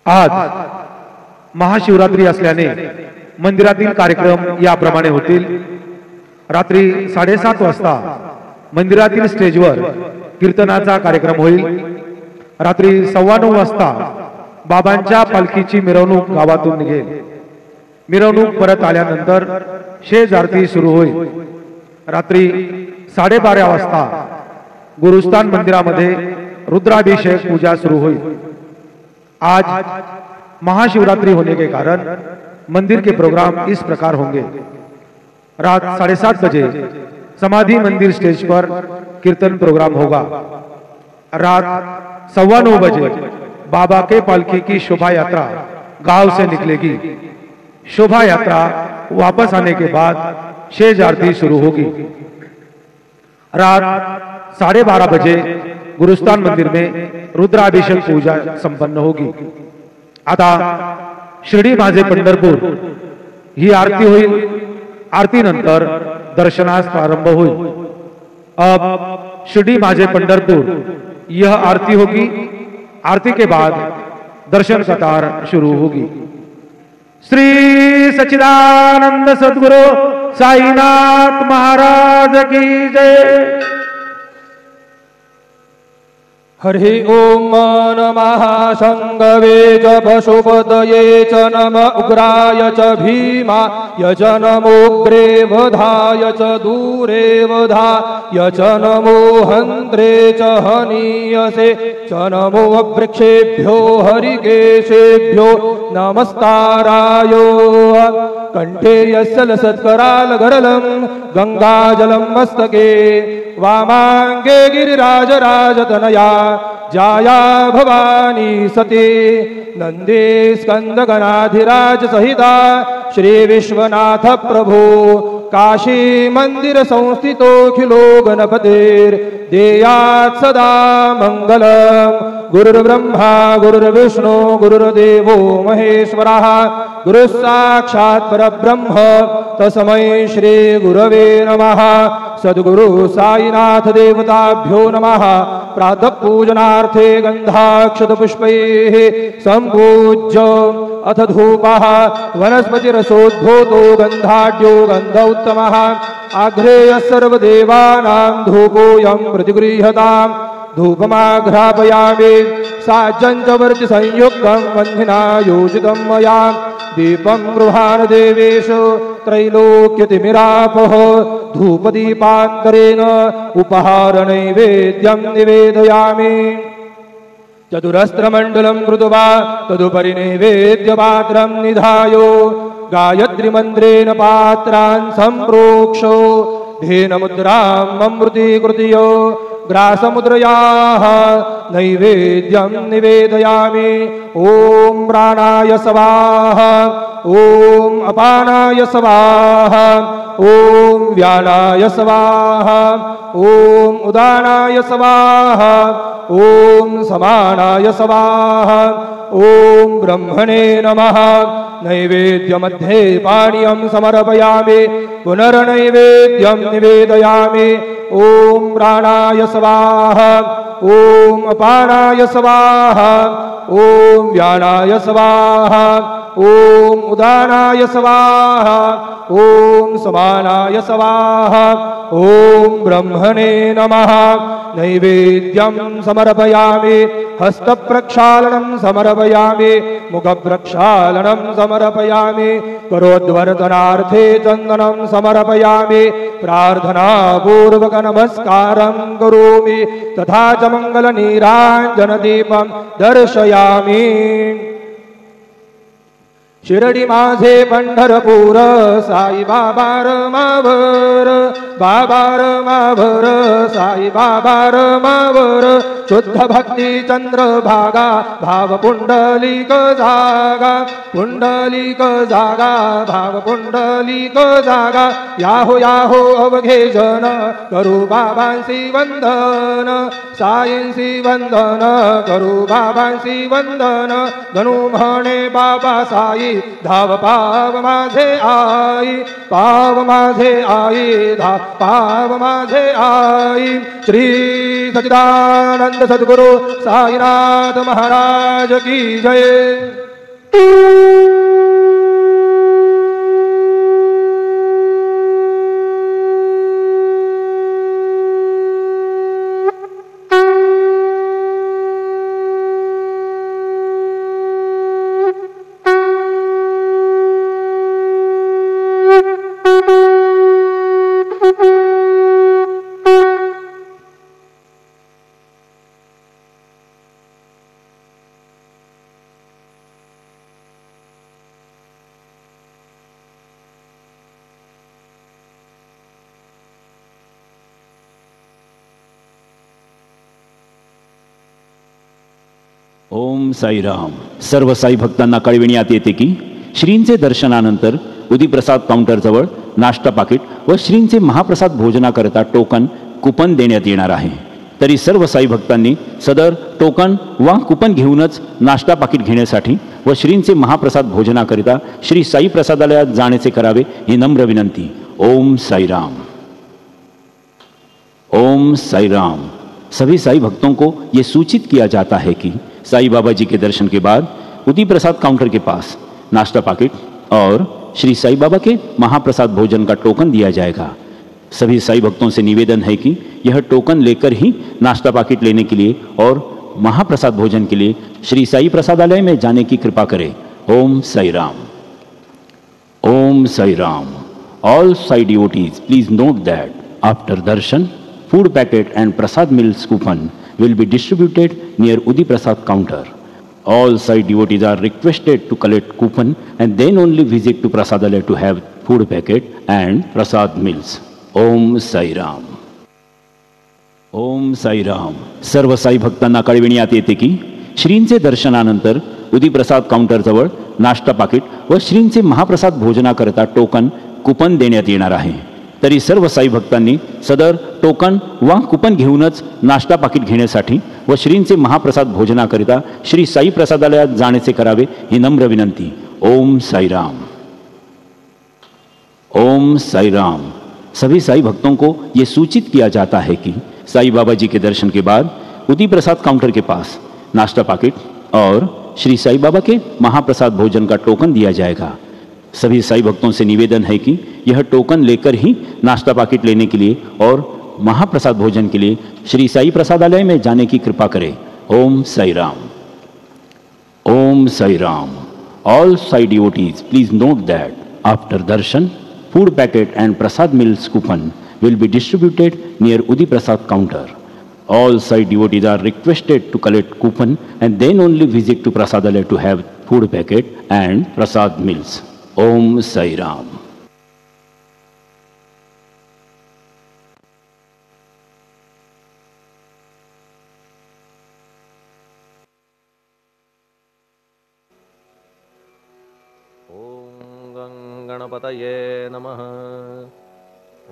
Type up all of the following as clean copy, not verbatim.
आज महाशिवरात्री असल्याने मंदिरातील कार्यक्रम याप्रमाणे होतील। रात्री 7:30 वाजता मंदिरातील स्टेजवर कीर्तनाचा कार्यक्रम होईल। रात्री 9:15 वाजता बाबांच्या पालखीची मिरवणूक गावातून निघेल। मिरवणूक परत आल्यानंतर शेज आरती सुरू होईल। रात्री 12:30 वाजता गुरुस्थान मंदिरामध्ये रुद्राभिषेक पूजा शुरू हुई। आज महाशिवरात्रि होने के कारण मंदिर के प्रोग्राम इस प्रकार होंगे। रात 7:30 बजे समाधि मंदिर स्टेज पर कीर्तन प्रोग्राम होगा। रात 9:15 बजे बाबा के पालकी की शोभा यात्रा गांव से निकलेगी। शोभा यात्रा वापस आने के बाद शेज आरती शुरू होगी। रात 12:30 बजे गुरुस्थान मंदिर में रुद्राभिषेक पूजा संपन्न होगी। आता शिर्डी माझे पंढरपूर ही आरती होईल। आरती नंतर दर्शनास प्रारंभ होईल। अब शिर्डी माझे पंढरपूर यह आरती होगी। आरती के बाद दर्शन कतार शुरू होगी। श्री सच्चिदानंद सद्गुरु साईनाथ महाराज की जय। हरि ओम नमः शंभवे च पशुपतये च नम उग्राय च भीमाय च नमोग्रे वधाय च दूरे वधाय च नमो हन्त्रे च हनीयसे च नमो वृक्षेभ्यो हरिकेशेभ्यो नमस्काराय। कंठे यस्य लसत्कराल गरलं गंगाजलं मस्तके वामांगे गिरिराजराजतनया जाया भवानी सती नंदे स्कंदगणाधिराज सहिता श्री विश्वनाथ प्रभो काशी मंदिर संस्थितोऽखिलो गणपतिर् देयात् सदा मंगलम्। गुरुर्ब्रह्मा गुरुर्विष्णु गुरुर्देवो महेश्वरः गुरुस्साक्षात् परब्रह्म तस्मै श्री गुरवे नमः। सद्गुरु साईनाथ देवताभ्यो नमः। प्रातः पूजनार्थे गंधाक्षत पुष्पैः संपूज्य अथ धूपः वनस्पतिरसोद्भूतो गंधाढ्यो गंध उत्तमः। आघ्रेय सर्वदेवानां धूपोऽयं प्रतिगृह्यताम्। धूपमाघ्रापयामि साज्जञ्चवर्ति संयुक्तं वह्निना योजितं मया। दीपं गृहाण देवेषु त्रैलोक्यतिमिरापः। धूपदीपान्तरेण उपहारनैवेद्यं निवेदयामि। चतुरस्त्रमण्डलं कृत्वा तदुपरि नैवेद्यपात्रं निधायो गायत्रीमन्त्रेण पात्रान् सम्प्रोक्षो धेनमुद्राम् अमृतीकृत्यो ग्रासमुद्रयाः नैवेद्यं निवेदयामि। ओम प्राणाय स्वाहा ओम अपानाय स्वाहा ओम व्यानाय स्वाहा ओम उदानाय स्वाहा ओम समानाय स्वाहा ओम ब्रह्मणे नमः। नैवेद्यमध्ये पानीयं समर्पयामि पुनर्नैवेद्यं निवेदयामि। ओम प्राणाय स्वाहा ओम अपानाय स्वाहा ओम व्यानाय स्वाहा ओम उदानाय स्वाहा ओम समानाय स्वाहा ओम ब्रह्मणे नमः। नैवेद्यं समर्पयामि हस्तप्रक्षालनं समर्पयामि मुखप्रक्षालनं समर्पयामि करोद्वर्तनार्थे चन्दनं समर्पयामि प्रार्थनापूर्वक नमस्कारं करोमि तथा च मङ्गलनीराञ्जनदीपं दर्शयामि। शिर्डी माझे पंढरपूर साई बाबा रमावर बाबा रमावर साई बाबा रमावर शुद्ध भक्ती चंद्रभागा भाव पुंडलिक जागा पुंडलिक जागा भाव पुंडलिक जागा याहो याहो अवघे जन करू बाबांसी वंदन साईंसी वंदन करू बाबांसी वंदन गणू म्हणे बाबा साई धाव पाव माझे आई पाव माझे आई धाव पाव माझे आई. श्री सच्चिदानंद सद्गुरु साईनाथ महाराज की जय. ओम साईराम. सर्व साई भक्तांना कळविण्यात येते की श्रींचे दर्शनानंतर उदीप्रसाद काउंटरजवळ नाश्ता पाकिट व श्रींचे महाप्रसाद भोजनाकरता टोकन कुपन देण्यात येणार आहे. तरी सर्व साई भक्तांनी सदर टोकन वा कुपन घेऊनच नाश्ता पाकिट घेण्यासाठी व श्रींचे महाप्रसाद भोजनाकरिता श्री साई प्रसादालयात जाण्याचे करावे ही नम्र विनंती. ओम साईराम. ओम साईराम. सभी साई भक्तों को ये सूचित किया जाता है कि साई बाबा जी के दर्शन के बाद उदी प्रसाद काउंटर के पास नाश्ता पाकिट और श्री साई बाबा के महाप्रसाद भोजन का टोकन दिया जाएगा. सभी साई भक्तों से निवेदन है कि यह टोकन लेकर ही नाश्ता पाकिट लेने के लिए और महाप्रसाद भोजन के लिए श्री साई प्रसादालय में जाने की कृपा करें. Om Sairam. Om Sairam. All Sai devotees, please note that after darshan, food packet and prasad meals coupon will be distributed near Udi Prasad counter. All Sai devotees are requested to collect coupon and then only visit to Prasadalaya to have food packet and prasad meals. Om Sai Ram. Om Sairam. सर्व साई भक्तांना कळविण्यात येते की श्रींचे दर्शनानंतर उदी प्रसाद काउंटरजवळ नाश्ता पाकिट व श्रींचे महाप्रसाद भोजनाकरता टोकन कुपन देण्यात येणार आहे. तरी सर्व साई भक्तांनी सदर टोकन वा कुपन घेऊनच नाश्ता पाकिट घेण्यासाठी व श्रींचे महाप्रसाद भोजनाकरिता श्री साई प्रसादालयात जाण्याचे करावे ही नम्र विनंती. ओम साईराम. ओम साईराम. सभी साई भक्तों को ये सूचित किया जाता है कि साई बाबा जी के दर्शन के बाद उदी प्रसाद काउंटर के पास नाश्ता पाकिट और श्री साई बाबा के महाप्रसाद भोजन का टोकन दिया जाएगा. सभी साई भक्तों से निवेदन है कि यह टोकन लेकर ही नाश्ता पाकिट लेने के लिए और महाप्रसाद भोजन के लिए श्री साई प्रसादालय में जाने की कृपा करें. ओम साई राम. ओम Sai Ram. All Sai devotees, please note that after darshan, food packet and prasad meals coupon will be distributed near Udi Prasad counter. All Sai devotees are requested to collect coupon and then only visit to Prasadalaya to have food packet and prasad meals. Om Sai Ram. Om Ganapataye Namaha.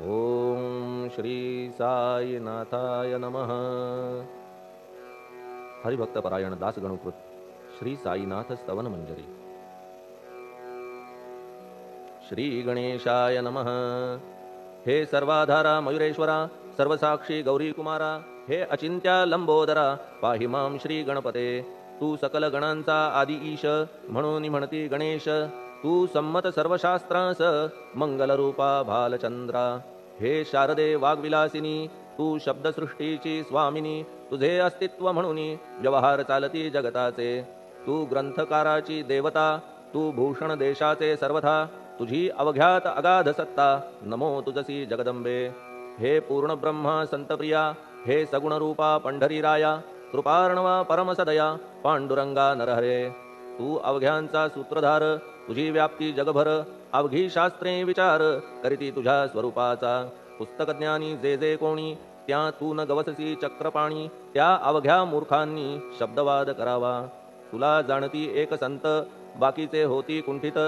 Om Shri Sai Nathaya Namaha. हरिभक्त परायण दास गणुकृत श्री साईनाथ स्तवन मंजरी. श्री गणेशाय नमः. हे सर्वाधारा मयुरेश्वरा, सर्वसाक्षी गौरी कुमारा, हे अचिंत्या लंबोदरा, पाहि मां श्री गणपते. तू सकल गणांचा आदि ईश, म्हणून म्हणती गणेश. तू संमत सर्वशास्त्रांस, मंगलरूपा भालचंद्रा. हे शारदे वाग्विलासिनी, तू शब्दसृष्टीची स्वामिनी. तुझे अस्तित्व म्हणून व्यवहार चालती जगताचे. तू ग्रंथकाराची देवता, तू भूषण देशाचे सर्वथा. तुझी अवघ्यात अगाध सत्ता, नमो तुझसी जगदंबे. हे पूर्ण ब्रह्मा संतप्रिया, हे सगुण रूपा पंढरीराया. कृपार्णवा परमसदया, पांडुरंगा नरहरे. तू अवघ्यांचा सूत्रधार, तुझी व्याप्ती जगभर. अवघी शास्त्रे विचार करीती तुझ्या स्वरूपाचा. पुस्तकज्ञानी जे जे कोणी, त्या तू न गवससी चक्रपाणी. त्या अवघ्या मूर्खांनी शब्दवाद करावा. तुला जाणती एक संत, बाकीचे होती कुंठित.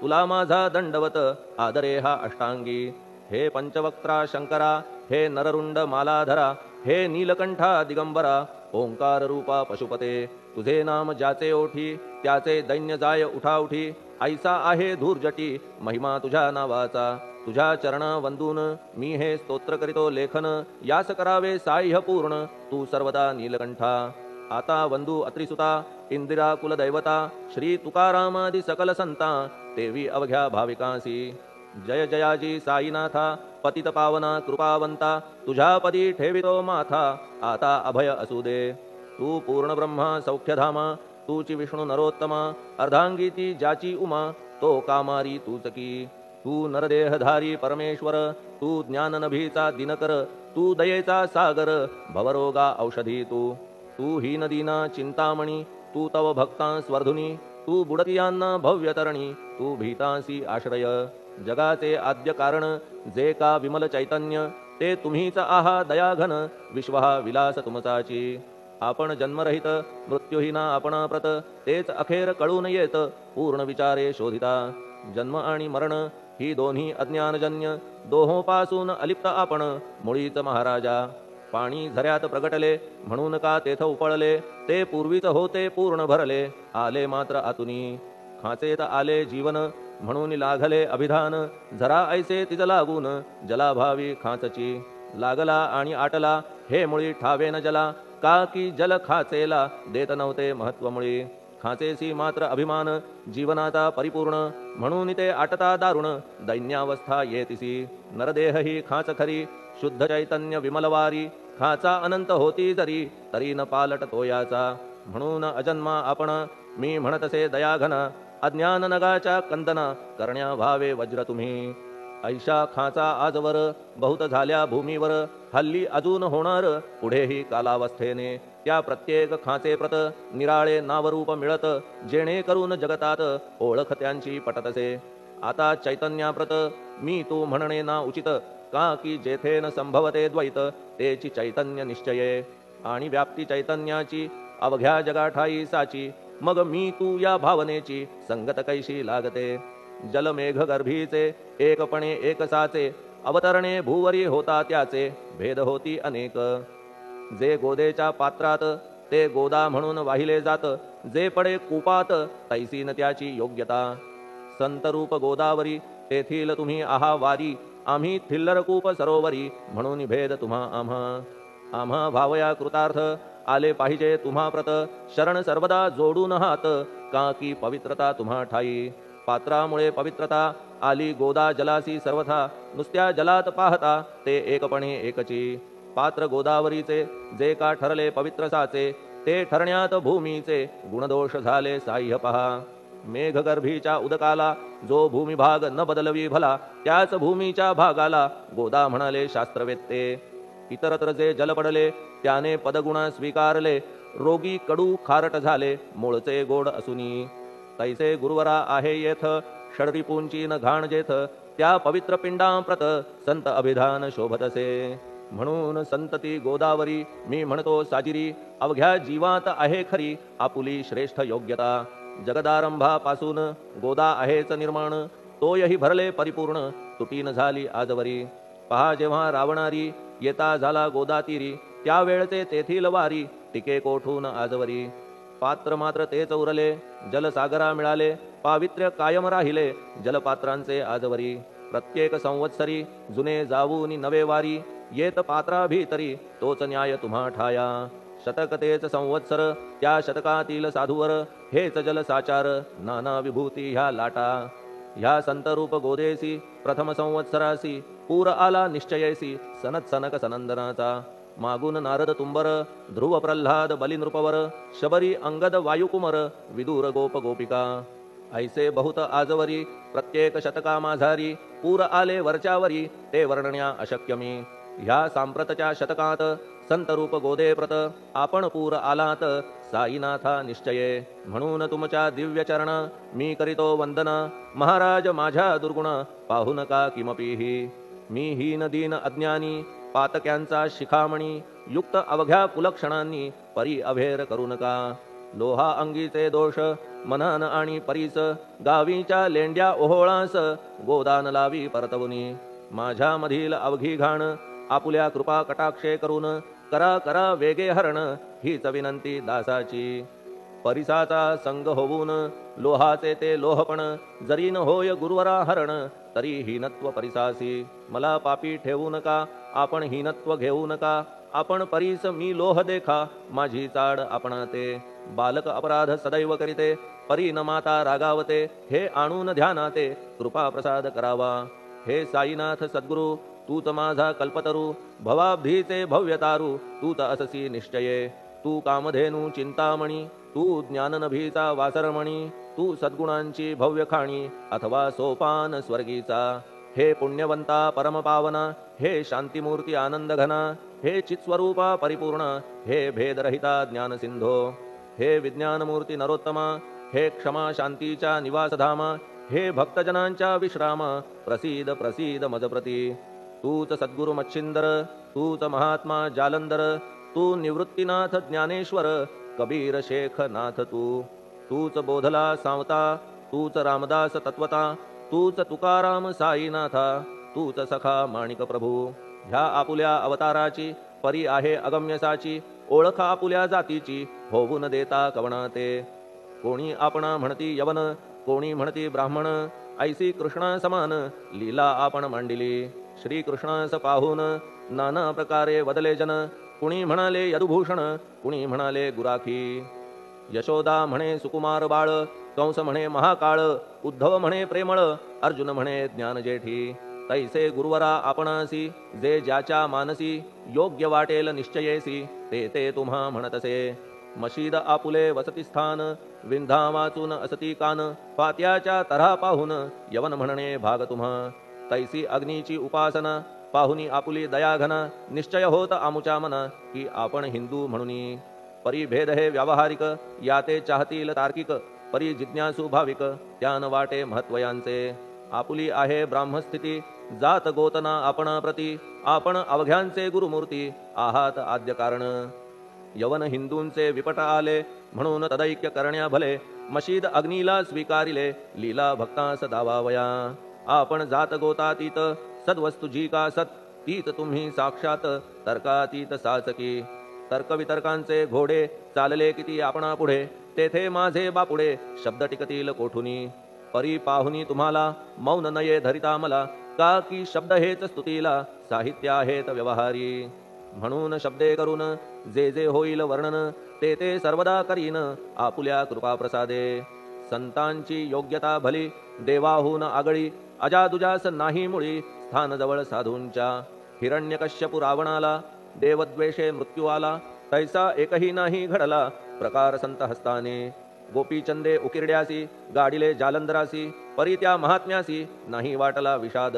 तुला माझा दंडवत, आदरे हा अष्टांगी. हे पंचवक्त्रा शंकरा, हे नररुंड मालाधरा, हे नीलकंठा दिगंबरा. ओंकार रूपा पशुपते, तुझे नाम ज्याचे ओठी, त्याचे दैन्य जाय उठाउठी. ऐसा आहे धूर्जटी, महिमा तुझ्या नावाचा. तुझ्या चरण वंदून मी हे स्तोत्र करीतो लेखन, यास करावे साह्य पूर्ण तू सर्वदा नीलकंठा. आता वंदू अत्रिसुता इंदिरा कुलदैवता, श्री तुकारामादि सकल संता तेवी अवघ्या भाविकांसी. जय जयाजी साईनाथा पतित पावना कृपावंता, तुझ्या पदी ठेवितो माथा आता अभय असू दे. तू पूर्ण ब्रह्मा सौख्यधामा, तूची विष्णू नरोत्तमा, अर्धांगी ती ज्याची उमा तो कामारी तूच की. तू नरदेहधारी परमेश्वर, तू ज्ञाननभीचा दिनकर, तू दयेचा सागर भवरोगा औषधी. तू हीनदीना चिंतामणी, तू तव भक्तांस वर्धुनी, तू बुडतियांना भव्यतरणी, तू भीतांसी आश्रय. जगाचे आद्य कारण जे का विमल चैतन्य, ते तुम्हीच आहा दयाघन, विश्व हा विलास तुमचाची. आपण जन्मरहित मृत्यूहीना आपण प्रत, तेच अखेर कळून येत पूर्ण विचारे शोधिता. जन्म आणि मरण ही दोन्ही अज्ञानजन्य, दोहोपासून अलिप्त आपण मुळीच महाराजा. पाणी झऱ्यात प्रगटले म्हणून का तेथ उपळले, ते पूर्वीच होते पूर्ण भरले आले मात्र आतुनी. खाचेत आले जीवन म्हणून लागले अभिधान, झरा ऐसे तिज लागून जलाभावी खाचची. लागला आणि आटला हे मुळी ठावे न जला, का की जल खाचेला देत नव्हते महत्व मुळी. खाचेसी मात्र अभिमान जीवनाचा परिपूर्ण, म्हणून ते आटता दारुण दैन्यावस्था येतिसी. नरदेह ही खाच खरी शुद्ध चैतन्य विमलवारी, खाचा अनंत होती जरी तरी न पालट तोयाचा. म्हणून अजन्मा आपण मी म्हणतसे दयाघन, अज्ञान नगाच्या कंदना करण्या व्हावे वज्र तुम्ही. ऐशा खाचा आजवर बहुत झाल्या भूमीवर, हल्ली अजून होणार पुढेही कालावस्थेने. त्या प्रत्येक खाचे प्रत निराळे नावरूप मिळत, जेणे करून जगतात ओळख त्यांची पटतसे. आता चैतन्याप्रत मी तू म्हणणे ना उचित, का की जेथे न संभवते द्वैत तेची चैतन्य निश्चये. आणि व्याप्ती चैतन्याची अवघ्या जगाठाई साची, मग मी तू या भावनेची संगत कैशी लागते. जलमेघ गर्भीचे एकपणे एकसाचे, अवतरणे भूवरी होता त्याचे भेद होती अनेक. जे गोदेच्या पात्रात ते गोदा म्हणून वाहिले जात, जे पडे कूपात तैसीन त्याची योग्यता. संतरूप गोदावरी तेथील तुम्ही आहा वारी, आम्ही थिल्लरकूप सरोवरी म्हणून भेद तुम्हा आम्हा. आम्हा भावया कृतार्थ आले पाहिजे तुम्हा प्रत, शरण सर्वदा जोडून हात का की पवित्रता तुम्हा ठाई. पात्रामुळे पवित्रता आली गोदा जलासी सर्वथा, नुसत्या जलात पाहता ते एकपणे एकची. पात्र गोदावरीचे जे का ठरले पवित्र साचे, ते ठरण्यात भूमीचे गुणदोष झाले साह्य पहा. मेघगर्भीच्या उदकाला जो भूमिभाग न बदलवी भला, त्याच भूमीच्या भागाला गोदा म्हणाले शास्त्रवेत्ते. इतरत्र जे जल पडले त्याने पदगुण स्वीकारले, रोगी कडू खारट झाले मूळचे गोड असुनी. तैसे गुरुवरा आहे येथ षडरिपूंची न घाण जेथ, त्या पवित्र पिंडांप्रत संत अभिधान शोभतसे. म्हणून संतती गोदावरी मी म्हणतो साजिरी, अवघ्या जीवात आहे खरी आपुली श्रेष्ठ योग्यता. जगदारंभापासून गोदा आहेच निर्माण, तोयही भरले परिपूर्ण तुटीन झाली आजवरी. पहा जेव्हा रावणारी येता झाला गोदातीरी, त्यावेळचे तेथील वारी टिके कोठून आजवरी. पात्र मात्र तेच उरले जलसागरा मिळाले, पावित्र्य कायम राहिले जलपात्रांचे आजवरी. प्रत्येक संवत्सरी जुने जाऊनी नवे वारी, येत पात्रा भीतरी तोच न्याय तुम्हा ठाया. शतक तेच संवत्सर त्या शतकातील साधूवर, हेच जल साचार नाना विभूती ह्या लाटा. ह्या संतरूप गोदेसी प्रथम संवत्सरासी, पूर आला निश्चयेसी सनत सनक सनंदनाचा. मागून नारद तुंबर ध्रुव प्रल्हाद बलिनृपवर, शबरी अंगद वायुकुमर विदूर गोप गोपिका. ऐसे बहुत आजवरी प्रत्येक शतका माझारी, पूर आले वरच्यावरी ते वर्णण्या अशक्य मी. ह्या सांप्रतच्या शतकात संतरूप गोदे प्रत, आपण पूर आलात साईनाथा निश्चये. म्हणून तुमच्या दिव्य चरण मी करीतो वंदना, महाराज माझ्या दुर्गुण पाहू नका किमपीही. मी हीन दीन अज्ञानी पातक्यांचा शिखामणी, युक्त अवघ्या कुलक्षणांनी परी अभेर करू नका. लोहा अंगीचे दोष मनन आणि परीस, गावीच्या लेंड्या ओहोळास गोदान लावी परतवुनी. माझ्या मधील अवघी घाण आपुल्या कृपा कटाक्षे करून, करा करा वेगे हरण हीच विनंती दासाची. परिसाचा संग होऊन लोहाचे ते लोहपण, जरी न होय गुरुवरा हरण, तरी हीनत्व परिसासी. मला पापी ठेवू नका, आपण हीनत्व घेऊ नका, आपण परीस मी लोह देखा, माझी चाड आपणा ते. बालक अपराध सदैव करीते, परी न माता रागावते, हे आणून ध्यानाते, कृपा प्रसाद करावा. हे साईनाथ सद्गुरु, तूच माझा कल्पतरू, भवाब्धीचे भव्यतारू, तूच अससी निश्चये. तू कामधेनू चिंतामणी, तू ज्ञाननभीचा वासरमणी, तू सद्गुणांची भव्य खाणी, अथवा सोपान स्वर्गीचा. हे पुण्यवंता परमपावना, हे शांतिमूर्ती आनंदघना, हे चित्स्वरूपा परिपूर्ण, हे भेदरहिता ज्ञानसिंधो. हे विज्ञानमूर्ती नरोत्तमा, हे क्षमा शांतीच्या निवासधामा, हे भक्तजनांच्या विश्रामा, प्रसीद प्रसीद मजप्रती. तूच सद्गुरु मच्छिंदर, तूच महात्मा जालंधर, तू निवृत्तीनाथ ज्ञानेश्वर, कबीर शेख नाथ तू. तूच बोधला सांवता, तूच रामदास तत्वता, तूच तुकाराम साईनाथा, तूच सखा माणिक प्रभू. ह्या आपुल्या अवताराची परी आहे अगम्यसाची, ओळख आपुल्या जातीची होऊन देता कवना ते. कोणी आपणा म्हणती यवन, कोणी म्हणती ब्राह्मण, ऐसी कृष्णा समान लीला आपण मांडिली. श्रीकृष्णास पाहून नाना प्रकारे वदले जन, कुणी म्हणाले यदुभूषण, कुणी म्हणाले गुराखी. यशोदा म्हणे सुकुमार बाळ, कंस म्हणे महाकाळ, उद्धव म्हणे प्रेमळ, अर्जुन म्हणे ज्ञानजेठी. तैसे गुरुवरा आपणासी, जे ज्याच्या मानसी, योग्य वाटेल निश्चयेसी, ते ते तुम्हा म्हणतसे. मशीद आपुले वसतिस्थान, विंधा वाचून असती कान, पात्याच्या तऱ्हा पाहून यवन म्हणणे भाग तुम्हा. तैसी अग्नीची उपासना, पाहुनी आपुली दयाघना, निश्चय होत आमुच्या मना, की आपण हिंदू म्हणूनी. परी भेद हे व्यावहारिक, याते चाहतील तार्किक, परी जिज्ञासू भाविक, त्यान वाटे महत्वयांचे. आपुली आहे ब्राह्मस्थिती, जात गोतना आपणा प्रती, आपण अवघ्यांचे गुरुमूर्ती, आहात आद्य कारण. यवन हिंदूंचे विपट आले, म्हणून तदैक्य करण्या भले, मशीद अग्नीला स्वीकारिले, लीला भक्तास दावावया. आपण जात गोतातीत, सद्वस्तू जी का सत, तीच तुम्ही साक्षात, तर्कातीत साचकी. तर्कवितर्कांचे घोडे चालले किती आपणा पुढे, तेथे माझे बापुडे शब्द टिकतील कोठुनी. परी पाहुनी तुम्हाला मौन नये धरिता मला, का की शब्द हेच स्तुतीला, साहित्य आहेत व्यवहारी. म्हणून शब्दे करून जे जे होईल वर्णन, ते ते सर्वदा करीन आपुल्या कृपा प्रसादे. संतांची योग्यता भली, देवाहून आगळी, अजादुजास नाही मुळी, स्थान जवळ साधूंच्या. हिरण्यकश्यपु रावणाला, देवद्वेषे मृत्यू आला, तैसा एकही नाही घडला, प्रकार संत हस्ताने. गोपीचंदे उकिरड्यासी, गाडिले जालंधरासी, परी त्या महात्म्यासी नाही वाटला विषाद.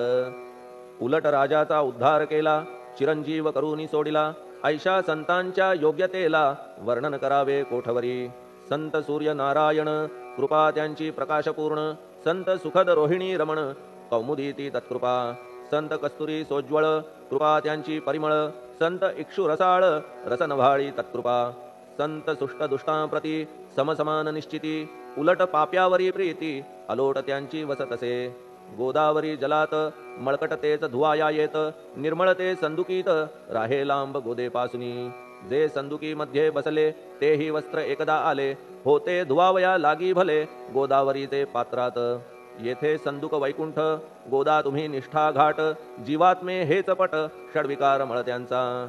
उलट राजाचा उद्धार केला, चिरंजीव करूनी सोडिला, ऐशा संतांच्या योग्यतेला वर्णन करावे कोठवरी. संत सूर्य नारायण, कृपा त्यांची प्रकाशपूर्ण, संत सुखद रोहिणी रमण, कौमुदी ती तत्कृपा. संत कस्तुरी सोज्वळ, कृपा त्यांची परिमळ, संत इक्षु रसाळ, रसनव्हाळी तत्कृपा. संत सुष्ट दुष्टांप्रती समसमान निश्चिती, उलट पाप्यावरी प्रीती, अलोट त्यांची वसतसे. गोदावरी जलात मळकट तेच धुवाया येत, निर्मळ ते संदुकीत राहे लांब गोदेपासुनी. जे संदुकी मध्ये बसले, तेही वस्त्र एकदा आले, होते धुवावया लागी भले गोदावरीचे पात्रात. येथे संदुक वैकुंठ, गोदा तुम्ही निष्ठा घाट, जीवात्मे हेच पट, षडविकार मळत्यांचा.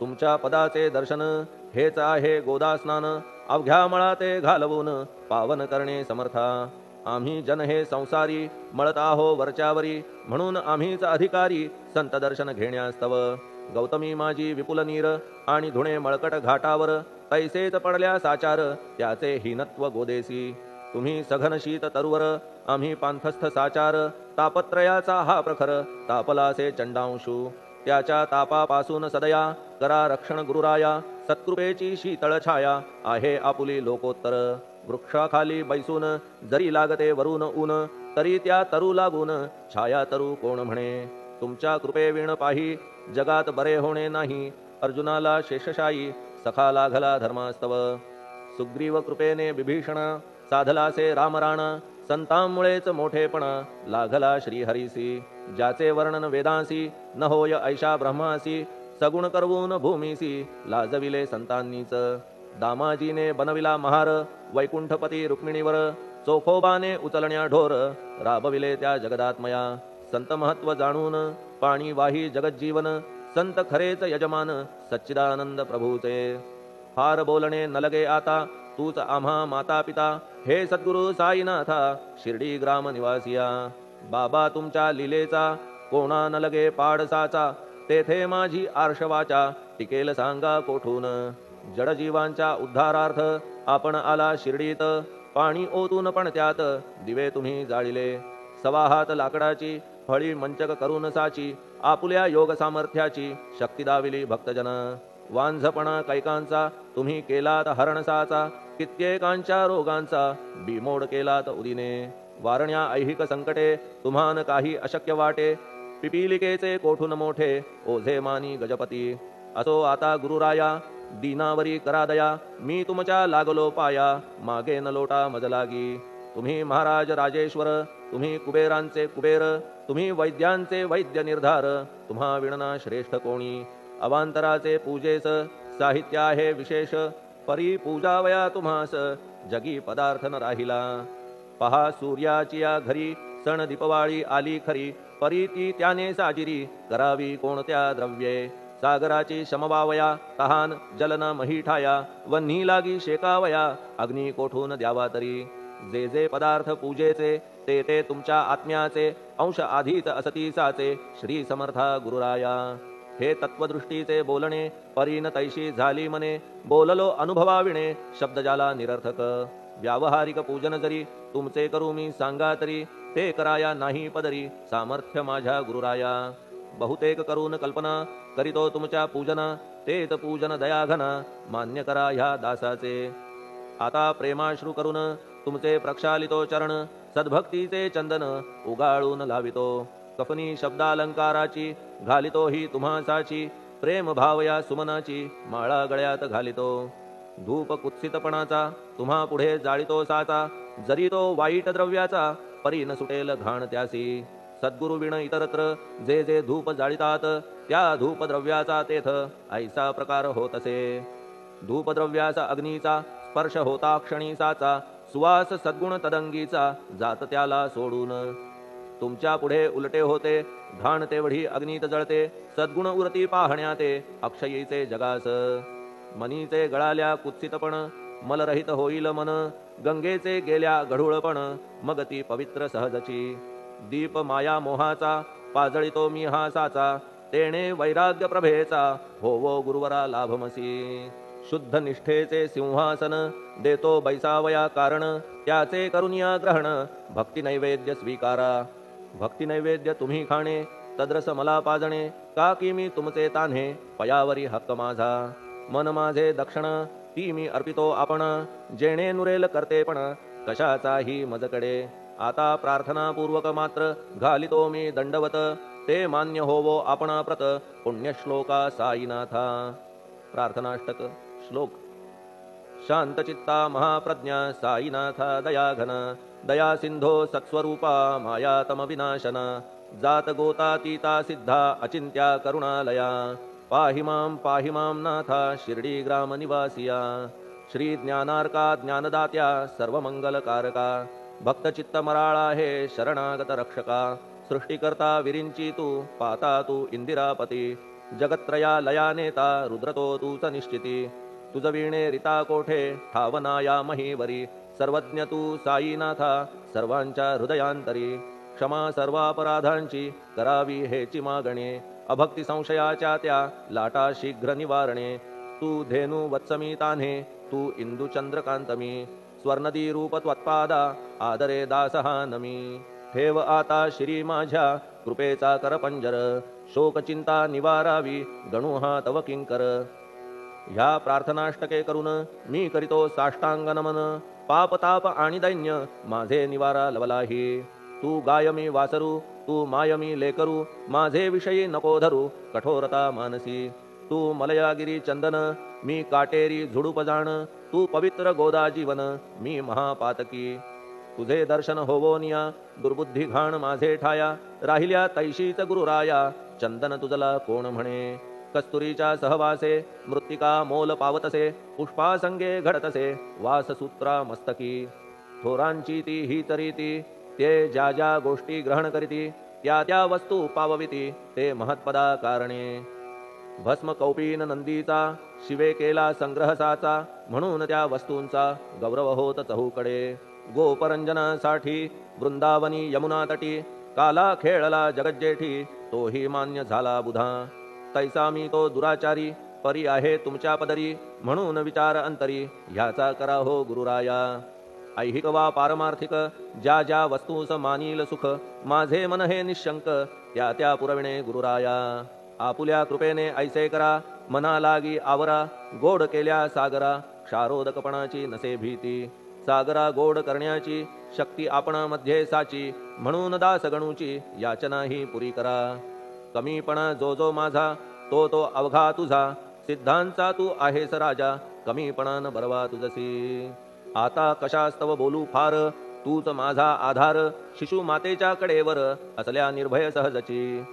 तुमच्या पदाचे दर्शन हेच आहे गोदा स्नान, अवघ्या मळा ते घालवून पावन करणे समर्था. आम्ही जन हे संसारी, मळत आहो वरच्यावरी, म्हणून आम्हीच अधिकारी, संत दर्शन घेण्यास्तव. गौतमी माझी विपुल नीर, आणि धुणे मळकट घाटावर, तैसेच पडल्या साचार, त्याचे हीनत्व गोदेसी. तुम्ही सघन शीत तरुवर, आम्ही पांथस्थ साचार, तापत्रयाचा हा प्रखर, तापलासे चंडांशू. त्याच्या तापापासून सदया करा रक्षण गुरुराया, सत्कृपेची शीतळ छाया आहे आपुली लोकोत्तर. वृक्षाखाली बैसून जरी लागते वरून ऊन, तरी त्या तरू लागून छाया तरू कोण म्हणे. तुमच्या कृपेविण पाही जगात बरे होणे नाही, अर्जुनाला शेषशायी सखा लागला धर्मास्तव. सुग्रीव कृपेने विभीषणा साधलासे रामराणा, संतांमुळेच मोठेपणा लागला श्रीहरीसी. ज्याचे वर्णन वेदांसी न होय ऐशा ब्रह्मासी, सगुण करवून भूमीसी लाजविले संतांनीच. दामाजीने बनविला महार वैकुंठपती रुक्मिणीवर चोखोबाने उचलण्या ढोर राबविले त्या जगदात्मया संत महत्व जाणून पाणी वाही जगज्जीवन संत खरेच यजमान सच्चिदानंद प्रभूचे फार बोलणे न लगे आता तूच आम्हा माता पिता हे सद्गुरु साईनाथा शिर्डी ग्राम निवासिया बाबा तुमच्या लीलेचा कोणा न लगे पाडसाचा तेथे माझी आर्षवाचा टिकेल सांगा कोठून जडजीवांच्या उद्धारार्थ आपण आला शिर्डीत पाणी ओतून पण त्यात दिवे तुम्ही जाळिले सवा हात लाकडाची फळी मंचक करून साची आपुल्या योग सामर्थ्याची शक्ती दाविली भक्तजन वांझपणा कैकांचा तुम्ही केलात हरणसाचा कित्येकांच्या रोगांचा बिमोड केलात उदिने वारण्या ऐहिक संकटे तुम्हान काही अशक्य वाटे पिपीलिकेचे कोठून मोठे ओझे मानी गजपती असो आता गुरुराया दीनावरी करा दया मी तुमच्या लागलो पाया मागे न लोटा मज लागी तुम्ही महाराज राजेश्वर तुम्ही कुबेरांचे कुबेर तुम्ही वैद्यांचे वैद्य निर्धार तुम्हा विणना श्रेष्ठ कोणी अवांतराचे पूजेस साहित्य आहे विशेष परी पूजावया तुम्हास जगी पदार्थ न राहिला पहा सूर्याची या घरी सण दीपवाळी आली खरी परी ती त्याने साजिरी करावी कोणत्या द्रव्ये सागराची शमवावया तहान जलन महीठाया वन्ही लागी शेकावया अग्नी कोठून द्यावा तरी जे जे पदार्थ पूजेचे ते ते तुमच्या आत्म्याचे अंश आधीच असतीसाचे श्री समर्था गुरुराया हे तत्वदृष्टीचे बोलणे परीन तैशी झाली मने बोललो अनुभवाविणे शब्द जाला निरर्थक व्यावहारिक पूजन जरी तुमचे करू मी सांगा तरी ते कराया नाही पदरी सामर्थ्य माझ्या गुरुराया बहुतेक करून कल्पना करीतो तुमच्या पूजना तेच पूजन दयाघन मान्य करा ह्या दासाचे आता प्रेमाश्रू करून तुमचे प्रक्षालितो चरण सद्भक्तीचे चंदन उगाळून लावितो कफनी शब्दालंकाराची घालितो ही तुम्हासाची प्रेम भावया सुमनाची माळा गळ्यात घालितो धूप कुत्सितपणाचा तुम्हा पुढे जाळितो साचा जरी तो वाईट द्रव्याचा परी न सुटेल घाण त्यासी सद्गुरु विण इतरत्र जे जे धूप जाळितात त्या धूप द्रव्याचा तेथ ऐसा प्रकार होत असे धूपद्रव्याचा अग्नीचा स्पर्श होता क्षणी साचा सुवास सद्गुण तदंगीचा जात त्याला सोडून तुमच्या पुढे उलटे होते घाण तेवढी अग्नीत जळते सद्गुण उरती पाहण्या ते अक्षयीचे जगास मनीचे गळाल्या कुत्सितपण मलरहित होईल मन गंगेचे गेल्या गढूळपण मग ती पवित्र सहजची दीप माया मोहाचा पाजळितो मी हा साचा तेणे वैराग्य प्रभेचा होवो गुरुवरा लाभमसी शुद्ध निष्ठेचे सिंहासन देतो बैसावया कारण त्याचे करुनिया ग्रहण भक्ती नैवेद्य स्वीकारा भक्ती नैवेद्य तुम्ही खाणे तद्रस मला पाजणे का की मी तुमचे तान्हे पयावरी हक्क माझा मन माझे दक्षिण ती मी अर्पितो आपण जेणे नुरेल करतेपण कशाचाही मजकडे आता प्रार्थनापूर्वक मात्र घालितो मी दंडवत ते मान्य होवो आपणा प्रत पुण्यश्लोका साईनाथा प्रार्थनाष्टक श्लोक शांतचित्ता महाप्रज्ञा साईनाथा दयाघन दया सिंधो सत्स्वरूपा मायातम विनाशन जात गोतातीता सिद्धा अचिंत्या करुणालया पाहि मां नाथा शिर्डी ग्राम निवासिया श्री ज्ञानार्का ज्ञानदात्या सर्वमंगलकारका भक्तचित्त मराळा हे शरणागत रक्षका सृष्टिकर्ता विरिंची तू पाता तू इंदिरापती जगत्त्रया लया नेता रुद्रतो तूच निश्चिती तुझ वीणे रिता कोठे ठावनाया महीवरी सर्वज्ञ तू साईनाथा सर्वांच्या हृदयांतरी क्षमा सर्वापराधांची करावी हेची मागणे अभक्ती संशयाच्या त्या लाटा शीघ्र निवारणे तू धेनु वत्समी तान्हे तू इंदू चंद्रकांतमी स्वर्णदी रूप त्वत्पादा आदरे दासहा नमी ठेव आता श्री माझ्या कृपेचा करपंजर शोकचिंता निवारावी गणू हा तव किंकर ह्या प्रार्थनाष्टके करून मी करीतो साष्टांग नमन पाप ताप आणि दैन्य माझे निवारा लवलाही तू गायमी वासरू तू मायमी लेकरू माझे विषयी नको धरू कठोरता मानसी तू मलयागिरी चंदन मी काटेरी झुडूप जाण तू पवित्र गोदा जीवन मी महापातकी तुझे दर्शन होवोनिया दुर्बुद्धी घाण माझे ठाया राहिल्या तैशीच गुरुराया चंदन तुझला कोण म्हणे कस्तुरीच्या सहवासे मृत्तिका मोल पावतसे पुष्पासंगे घडतसे वाससूत्रा मस्तकी थोरांची ती ही तरीती ते ज्या ज्या गोष्टी ग्रहण करीती त्या त्या वस्तू पावविती ते महत्पदा कारणे भस्म कौपीन नंदीचा शिवे केला संग्रह साचा म्हणून त्या वस्तूंचा गौरव होत चहूकडे गोपरंजनासाठी वृंदावनी यमुना तटी काला खेळला जगज्जेठी तोही मान्य झाला बुधा तैसा मी तो दुराचारी परी आहे तुमच्या पदरी म्हणून विचार अंतरी ह्याचा करा हो गुरुराया ऐहिक वा पारमार्थिक ज्या ज्या वस्तूस मानील सुख माझे मन हे निशंक त्या त्या पुरविणे गुरुराया आपुल्या कृपेने ऐसे करा मना लागी आवरा गोड केल्या सागरा क्षारोदकपणाची नसे भीती सागरा गोड करण्याची शक्ती आपणामध्ये साची म्हणून दास गणूची याचना ही पुरी करा कमीपणा जो जो माझा तो तो अवघा तुझा सिद्धांचा तू आहेस राजा कमीपणान बरवा तुझसी आता कशास्तव बोलू फार तूच माझा आधार शिशु मातेच्या कडेवर असल्या निर्भय सहजची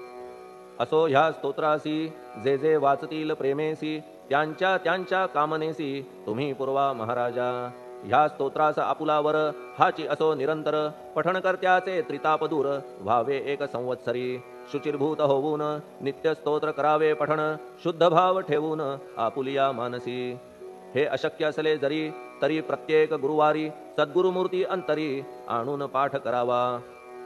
असो ह्या स्तोत्रासी जे जे वाचतील प्रेमेसी त्यांच्या त्यांच्या कामनेसी तुम्ही पुरवा महाराजा ह्या स्तोत्रास आपुलावर हाची असो निरंतर पठण करत्याचे त्रितापदूर व्हावे एक संवत्सरी शुचिर्भूत होऊन नित्य स्तोत्र करावे पठण शुद्ध भाव ठेवून आपुलिया मानसी हे अशक्य असले जरी तरी प्रत्येक गुरुवारी सद्गुरुमूर्ती अंतरी आणून पाठ करावा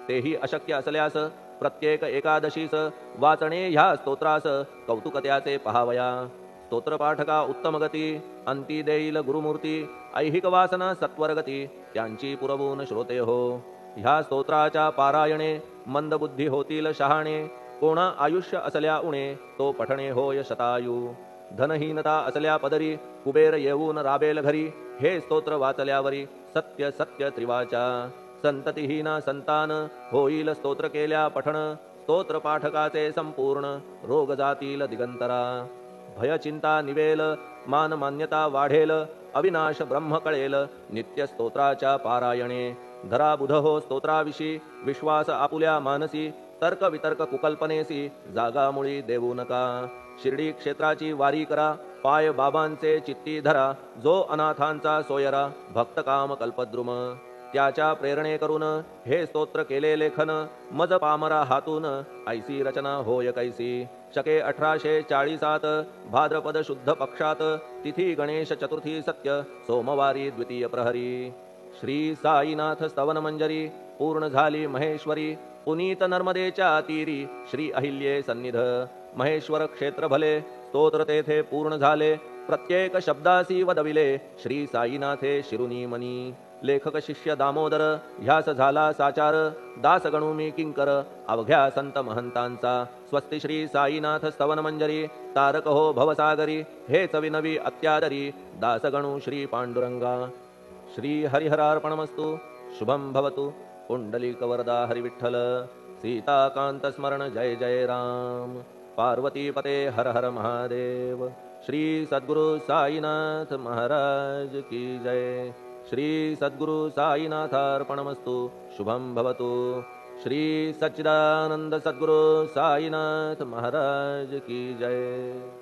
तेही अशक्य असल्यास प्रत्येक एकादशीस वाचणे ह्या स्तोत्रास कौतुक त्याचे पहावया स्तोत्रपाठका उत्तम गती अंती देईल गुरुमूर्ती ऐहिक वासना सत्वरगती त्यांची पुरवून श्रोते हो ह्या स्तोत्राच्या पारायणे मंदबुद्धी होतील शहाणे कोणा आयुष्य असल्या उणे तो पठणे होय शतायू धनहीनता असल्या पदरी कुबेर येऊन राबेल घरी हे स्तोत्र वाचल्यावरी सत्य सत्य त्रिवाचा संततिहीना संतान होईल स्तोत्र केल्या पठण स्तोत्र पाठकाचे संपूर्ण रोग जातील दिगंतरा भय चिंता निवेल मान मान्यता वाढेल अविनाश ब्रह्म कळेल नित्य स्तोत्राच्या पारायणे धरा बुध हो स्तोत्राविषयी विश्वास आपुल्या मानसी तर्क वितर्क कुकल्पनेसी जागा मुळी देऊ नका शिर्डी क्षेत्राची वारी करा पाय बाबांचे चित्ती धरा जो अनाथांचा सोयरा भक्त काम कल्पद्रुम त्याच्या प्रेरणे करून हे स्तोत्र केले लेखन मज पामरा हातून ऐसी रचना होय कैसी शके 1840 भाद्रपद शुद्ध पक्षात तिथी गणेश चतुर्थी सत्य सोमवारी द्वितीय प्रहरी श्री साईनाथ स्तवन मंजरी पूर्ण झाली महेश्वरी पुनीत नर्मदेच्या तीरी श्री अहिल्ये सन्निध महेश्वर क्षेत्र भले स्तोत्र तेथे पूर्ण झाले प्रत्येक शब्दासी वदविले श्री साईनाथे शिरुनी मनी लेखक शिष्य दामोदर ह्यास झाला साचार दास गणू मी किंकर अवघ्या संत महंतांचा स्वस्ति श्री साईनाथ स्तवन मंजरी तारक हो भवसागरी हेच विनवी अत्यादरी दास गणू श्री पांडुरंगा श्री हरिहरार्पणमस्तु शुभम भवतु पुंडलिक वरदा हरिविठ्ठल सीताकांत स्मरण जय जय राम पार्वती पते हर हर महादेव श्री सद्गुरु साईनाथ महाराज की जय श्री सद्गुरु साईनाथार्पणमस्तु शुभम भवतु श्री सच्चिदानंद सद्गुरु साईनाथ महाराज की जय।